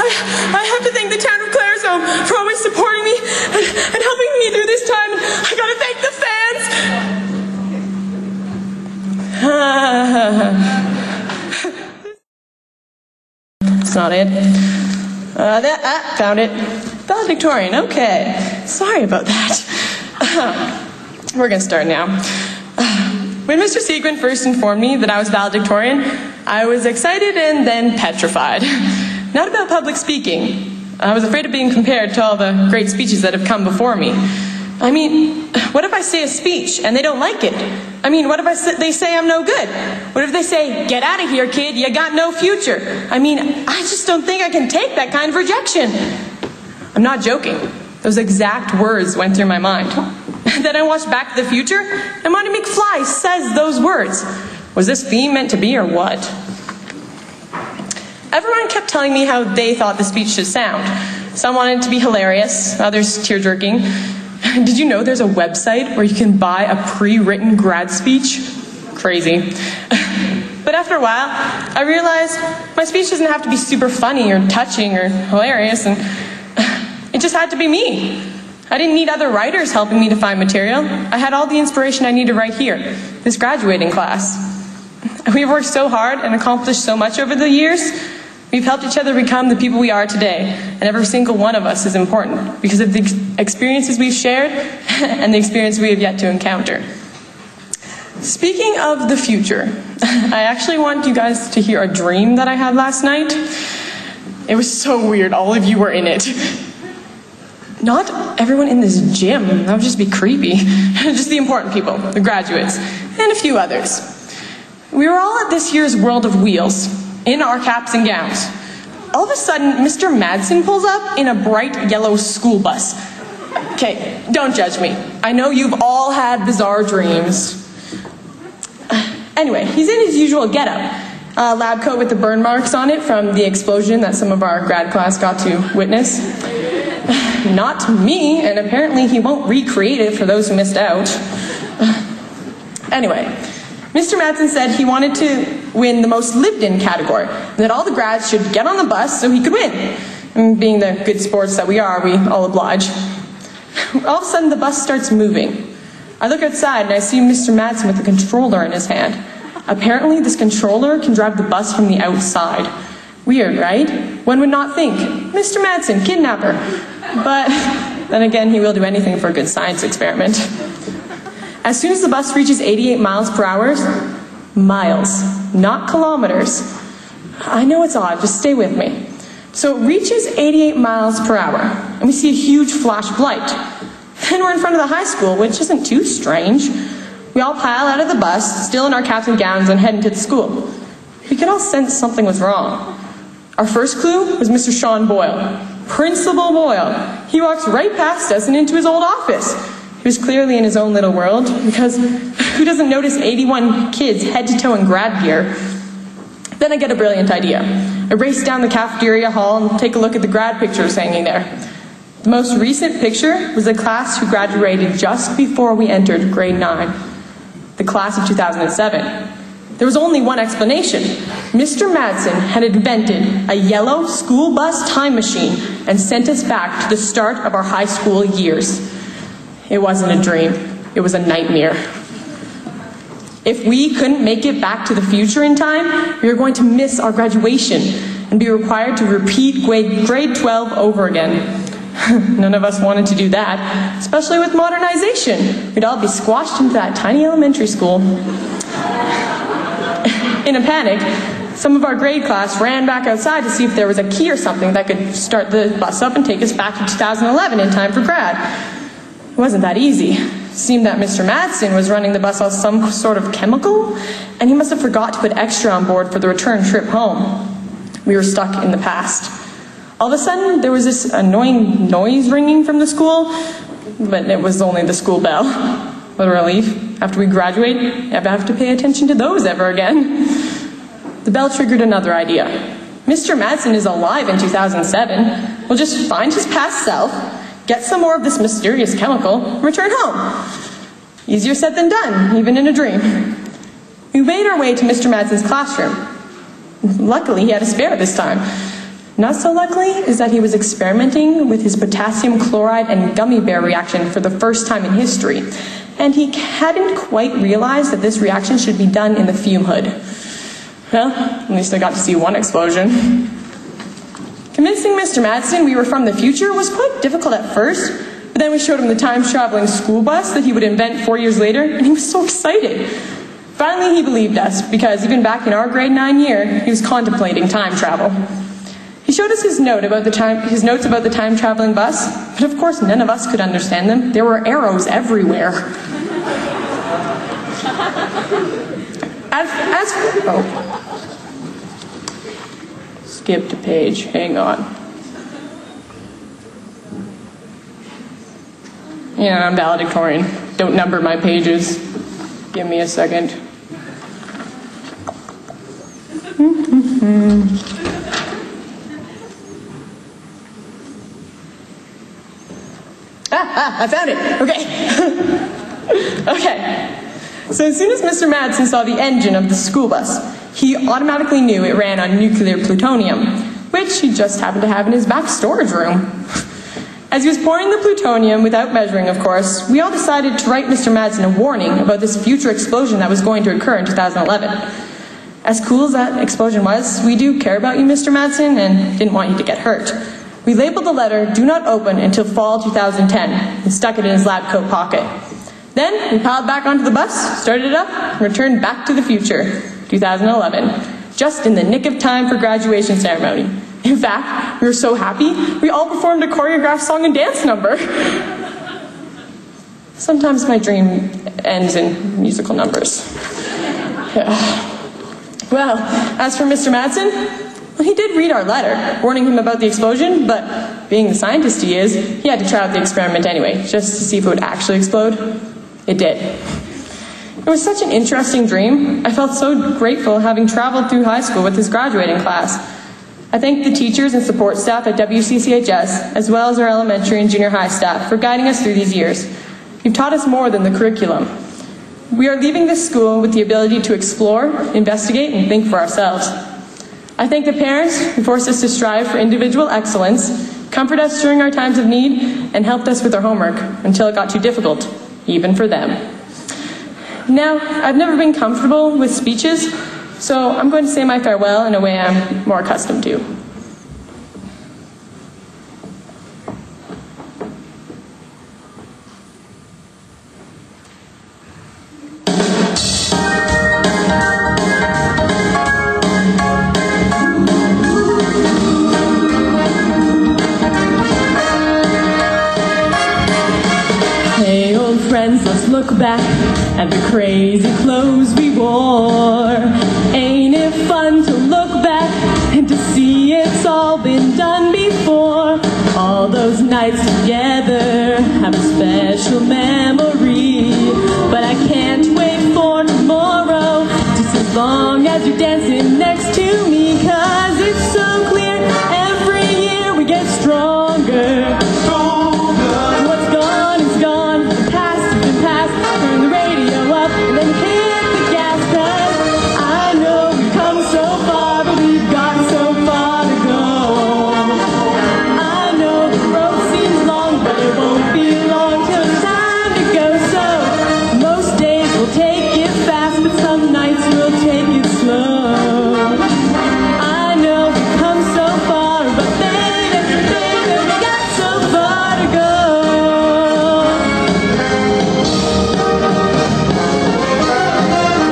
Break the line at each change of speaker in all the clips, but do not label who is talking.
I have to thank the town of Claresholm for always supporting me and helping me through this time. I gotta thank the fans. That's not it. Found it. Valedictorian, okay. Sorry about that. We're gonna start now. When Mr. Seguin first informed me that I was valedictorian, I was excited and then petrified. Not about public speaking. I was afraid of being compared to all the great speeches that have come before me. I mean, what if I say a speech and they don't like it? I mean, what if they say I'm no good? What if they say, get out of here, kid, you got no future? I mean, I just don't think I can take that kind of rejection. I'm not joking. Those exact words went through my mind. Then I watched Back to the Future, and Marty McFly says those words. Was this theme meant to be or what? Everyone kept telling me how they thought the speech should sound. Some wanted it to be hilarious, others tear-jerking. Did you know there's a website where you can buy a pre-written grad speech? Crazy. But after a while, I realized my speech doesn't have to be super funny or touching or hilarious, and it just had to be me. I didn't need other writers helping me to find material. I had all the inspiration I needed right here, this graduating class. We've worked so hard and accomplished so much over the years. We've helped each other become the people we are today, and every single one of us is important because of the experiences we've shared and the experience we have yet to encounter. Speaking of the future, I actually want you guys to hear a dream that I had last night. It was so weird, all of you were in it. Not everyone in this gym, that would just be creepy. Just the important people, the graduates, and a few others. We were all at this year's World of Wheels, in our caps and gowns. All of a sudden, Mr. Madsen pulls up in a bright yellow school bus. Okay, don't judge me. I know you've all had bizarre dreams. Anyway, he's in his usual getup. A lab coat with the burn marks on it from the explosion that some of our grad class got to witness. Not me, and apparently he won't recreate it for those who missed out. Anyway, Mr. Madsen said he wanted to win the most lived-in category, and that all the grads should get on the bus so he could win. And being the good sports that we are, we all oblige. All of a sudden, the bus starts moving. I look outside and I see Mr. Madsen with a controller in his hand. Apparently, this controller can drive the bus from the outside. Weird, right? One would not think, Mr. Madsen, kidnapper. But then again, he will do anything for a good science experiment. As soon as the bus reaches 88 miles per hour, miles, not kilometers. I know it's odd, just stay with me. So it reaches 88 miles per hour, and we see a huge flash of light. Then we're in front of the high school, which isn't too strange. We all pile out of the bus, still in our caps and gowns, and head into the school. We could all sense something was wrong. Our first clue was Mr. Sean Boyle, Principal Boyle. He walks right past us and into his old office. He was clearly in his own little world, because who doesn't notice 81 kids head to toe in grad gear? Then I get a brilliant idea. I race down the cafeteria hall and take a look at the grad pictures hanging there. The most recent picture was a class who graduated just before we entered grade 9, the class of 2007. There was only one explanation. Mr. Madsen had invented a yellow school bus time machine and sent us back to the start of our high school years. It wasn't a dream. It was a nightmare. If we couldn't make it back to the future in time, we were going to miss our graduation and be required to repeat grade 12 over again. None of us wanted to do that, especially with modernization. We'd all be squashed into that tiny elementary school. In a panic, some of our grade class ran back outside to see if there was a key or something that could start the bus up and take us back to 2011 in time for grad. It wasn't that easy. It seemed that Mr. Madsen was running the bus off some sort of chemical, and he must have forgot to put extra on board for the return trip home. We were stuck in the past. All of a sudden, there was this annoying noise ringing from the school, but it was only the school bell. What a relief. After we graduate, I never have to pay attention to those ever again. The bell triggered another idea. Mr. Madsen is alive in 2007. We'll just find his past self, get some more of this mysterious chemical, and return home. Easier said than done, even in a dream. We made our way to Mr. Madsen's classroom. Luckily, he had a spare this time. Not so luckily is that he was experimenting with his potassium chloride and gummy bear reaction for the first time in history, and he hadn't quite realized that this reaction should be done in the fume hood. Well, at least I got to see one explosion. Convincing Mr. Madsen we were from the future was quite difficult at first, but then we showed him the time-traveling school bus that he would invent 4 years later, and he was so excited. Finally, he believed us, because even back in our grade 9 year, he was contemplating time travel. He showed us his notes about the time-traveling bus, but of course none of us could understand them. There were arrows everywhere. Skipped a page, hang on. Yeah, I'm valedictorian. Don't number my pages. Give me a second. I found it. Okay. Okay. So as soon as Mr. Madsen saw the engine of the school bus, he automatically knew it ran on nuclear plutonium, which he just happened to have in his back storage room. As he was pouring the plutonium, without measuring of course, we all decided to write Mr. Madsen a warning about this future explosion that was going to occur in 2011. As cool as that explosion was, we do care about you, Mr. Madsen, and didn't want you to get hurt. We labeled the letter, "Do not open until fall 2010, and stuck it in his lab coat pocket. Then we piled back onto the bus, started it up, and returned back to the future, 2011, just in the nick of time for graduation ceremony. In fact, we were so happy, we all performed a choreographed song and dance number. Sometimes my dream ends in musical numbers. Well, as for Mr. Madsen, well, he did read our letter, warning him about the explosion, but being the scientist he is, he had to try out the experiment anyway, just to see if it would actually explode. It did. It was such an interesting dream. I felt so grateful having traveled through high school with his graduating class. I thank the teachers and support staff at WCCHS, as well as our elementary and junior high staff, for guiding us through these years. You've taught us more than the curriculum. We are leaving this school with the ability to explore, investigate, and think for ourselves. I thank the parents who forced us to strive for individual excellence, comforted us during our times of need, and helped us with our homework until it got too difficult, even for them. Now, I've never been comfortable with speeches, so I'm going to say my farewell in a way I'm more accustomed to.
Hey old friends, let's look back at the crazy clothes we wore. Ain't it fun to look back and to see it's all been done before? All those nights together have a special memory, but I can't wait for tomorrow, just as long as you're dancing next to me, 'cause it's so clear every year we get stronger. What's gone is gone, the past has been past. Turn the radio up and then hit the gas, 'cause I know we've come so far, but we've got so far to go. I know the road seems long, but it won't be long till it's time to go. So most days we'll take it fast, but some nights we'll take it slow. I know we've come so far, but baby, we got so far to go.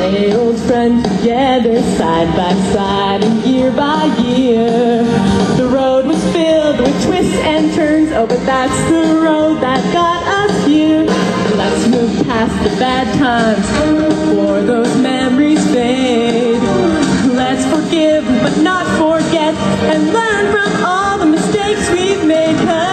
Hey, old friends, together, side by side and year by year. The road was filled with twists and turns, oh, but that's the road that got us here. Let's move past the bad times before those memories fade. Let's forgive but not forget, and learn from all the mistakes we've made, 'cause